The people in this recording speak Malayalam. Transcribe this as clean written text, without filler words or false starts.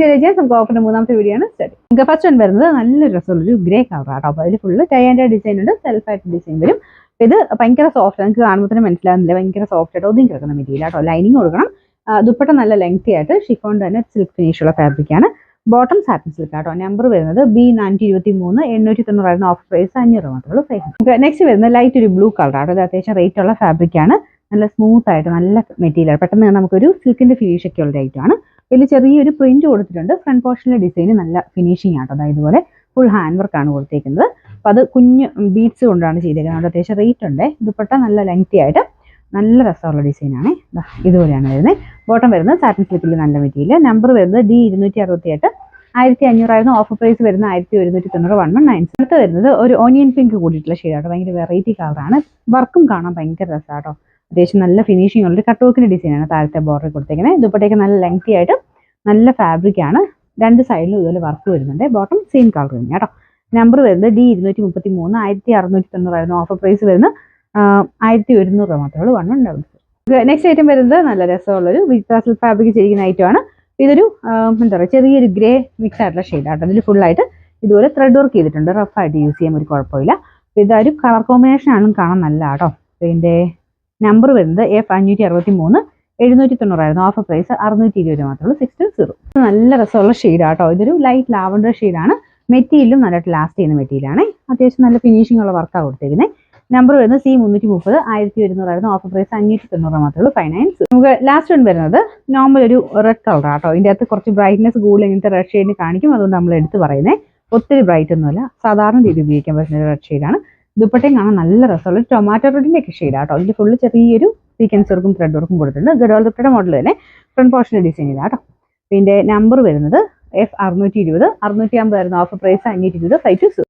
നമുക്ക് ഓഫറിന്റെ മൂന്നാമത്തെ വീഡിയോ ആണ് സ്റ്റഡി. നമുക്ക് ഫസ്റ്റ് വൺ വരുന്നത് നല്ലൊരു രസമുള്ളൊരു ഗ്രേ കളർ ആട്ടോ. അപ്പോൾ അതിൽ ഫുള്ള് ടൈ ആൻഡ് ഡിസൈൻ ഉണ്ട്, സെൽഫായിട്ട് ഡിസൈൻ വരും. ഇത് ഭയങ്കര സോഫ്റ്റ്, നിങ്ങൾക്ക് കാണുമ്പോൾ തന്നെ മനസ്സിലാകുന്നില്ല, ഭയങ്കര സോഫ്റ്റ് ആയിട്ട് ഒതുങ്ങി കിടക്കുന്ന മെറ്റീരിയൽ ആട്ടോ. ലൈനിങ് കൊടുക്കണം. ദുപ്പട്ട നല്ല ലെങ്തി ആയിട്ട് ഷിഫോൺ തന്നെ സിൽക്ക് ഫിനിഷുള്ള ഫാബ്രിക്കാണ്. ബോട്ടം സാറ്റിൻ സിൽക്ക് ആട്ടോ. നമ്പർ വരുന്നത് B423, 890 ഓഫ് പ്രൈസ് 500 മാത്രമേ. നെക്സ്റ്റ് വരുന്നത് ലൈറ്റ് ഒരു ബ്ലൂ കളർ ആട്ടോ. ഇത് അത്യാവശ്യം റേറ്റ് ഉള്ള ഫാബ്രിക്കാണ്. നല്ല സ്മൂത്ത് ആയിട്ട് നല്ല മെറ്റീരിയൽ, പെട്ടെന്ന് നമുക്കൊരു സിൽക്കിന്റെ ഫിനിഷ് ഒക്കെ ഉള്ള ഐറ്റമാണ്. ഇതിൽ ചെറിയൊരു പ്രിന്റ് കൊടുത്തിട്ടുണ്ട്. ഫ്രണ്ട് പോർഷനിലെ ഡിസൈൻ നല്ല ഫിനിഷിംഗ് ആട്ടോ. അതായത് ഇതുപോലെ ഫുൾ ഹാൻഡ് വർക്ക് ആണ് കൊടുത്തേക്കുന്നത്. അപ്പോൾ അത് കുഞ്ഞ് ബീഡ്സ് കൊണ്ടാണ് ചെയ്തേക്കുന്നത്. അത്യാവശ്യം റേറ്റ് ഉണ്ട്. ദുപ്പട്ട നല്ല ലെങ്തി ആയിട്ട് നല്ല രസമുള്ള ഡിസൈനാണ്. ഇതുപോലെയാണ് വരുന്നത്. ബോട്ടം വരുന്നത് സാറ്റിൻ സിൽക്കിൽ നല്ല മെറ്റീരിയൽ. നമ്പർ വരുന്നത് D268, 1500 ഓഫർ പ്രൈസ് വരുന്നത് 1190 119. അടുത്ത് വരുന്നത് ഒരു ഓനിയൻ പിങ്ക് കൂടിയിട്ടുള്ള ഷെയ്ഡാട്ടോ. ഭയങ്കര വെറൈറ്റി കളറാണ്. വർക്കും കാണാൻ ഭയങ്കര രസമാട്ടോ. അത്യാവശ്യം നല്ല ഫിനിഷിംഗ് ഉള്ളൊരു കട്ട് വർക്കിന്റെ ഡിസൈനാണ് താഴത്തെ ബോർഡർ കൊടുത്തേക്കുന്നത്. ദുപ്പട്ടയൊക്കെ നല്ല ലെങ്തി ആയിട്ട് നല്ല ഫാബ്രിക്കാണ്. രണ്ട് സൈഡിലും ഇതുപോലെ വർക്ക് വരുന്നുണ്ട്. ബോട്ടം സെയിം കളർ തന്നെ കേട്ടോ. നമ്പർ വരുന്നത് D233, 1690 ഓഫർ പ്രൈസ് വരുന്നത് 1100 മാത്രമേ ഉള്ളൂ 119. നെക്സ്റ്റ് ഐറ്റം വരുന്നത് നല്ല രസമുള്ളൊരു വിത്താസിൽ ഫാബ്രിക് ചെയ്തിരിക്കുന്ന ഐറ്റമാണ്. ഇതൊരു എന്താ പറയുക, ചെറിയൊരു ഗ്രേ മിക്സ് ആയിട്ടുള്ള ഷെയ്ഡാട്ടോ. അതിൽ ഫുള്ളായിട്ട് ഇതുപോലെ ത്രെഡ് വർക്ക് ചെയ്തിട്ടുണ്ട്. റഫായിട്ട് യൂസ് ചെയ്യാൻ ഒരു കുഴപ്പമില്ല. ഇതൊരു കളർ കോമ്പിനേഷൻ ആണെന്ന് കാണാൻ നല്ല കേട്ടോ. ഇതിൻ്റെ നമ്പർ വരുന്നത് F563, 790 ഓഫർ പ്രൈസ് 620 മാത്രമേ ഉള്ളൂ 620. നല്ല രസമുള്ള ഷെയ്ഡാട്ടോ. ഇതൊരു ലൈറ്റ് ലാവൻഡർ ഷെയ്ഡാണ്. മെറ്റീരിയലും നല്ലതായിട്ട് ലാസ്റ്റ് ചെയ്യുന്ന മെറ്റീരിയലാണ്. അത്യാവശ്യം നല്ല ഫിനിഷിംഗ് ഉള്ള വർക്കാണ് കൊടുത്തേക്കുന്നത്. നമ്പർ വരുന്നത് C330, 1200 ഓഫർ പ്രൈസ് 590 മാത്രമേ ഉള്ളൂ 59. നമുക്ക് ലാസ്റ്റ് വൺ വരുന്നത് നോർമൽ ഒരു റെഡ് കളർ ആട്ടോ. ഇതിൻ്റെ അകത്ത് കുറച്ച് ബ്രൈറ്റ്നെസ് കൂടുതൽ ഇങ്ങനത്തെ റെഡ് ഷെയ്ഡിന് കാണിക്കും. അതുകൊണ്ട് നമ്മൾ എടുത്ത് പറയുന്നത് ഒത്തിരി ബ്രൈറ്റ് ഒന്നുമല്ല, സാധാരണ രീതി ഉപയോഗിക്കാൻ പറ്റുന്ന ഒരു റെഡ് ഷെയ്ഡാണ്. ദുപ്പട്ടയും കാണാൻ നല്ല രസമുള്ള ടൊമാറ്റോ റെഡിൻ്റെ ഒക്കെ ഷെയ്ഡാട്ടോ. ഇതിൽ ഫുള്ള് ചെറിയൊരു സീക്വൻസ് വർക്കും ത്രെഡ് വർക്കും കൊടുത്തിട്ടുണ്ട്. ഗഡോൾ ദുപ്പട്ടയുടെ മോഡൽ തന്നെ ഫ്രണ്ട് പോർഷൻ്റെ ഡിസൈൻ ഇതാട്ടോ. ഇതിൻ്റെ നമ്പർ വരുന്നത് F620, 650 ഓഫർ പ്രൈസ് 520 520.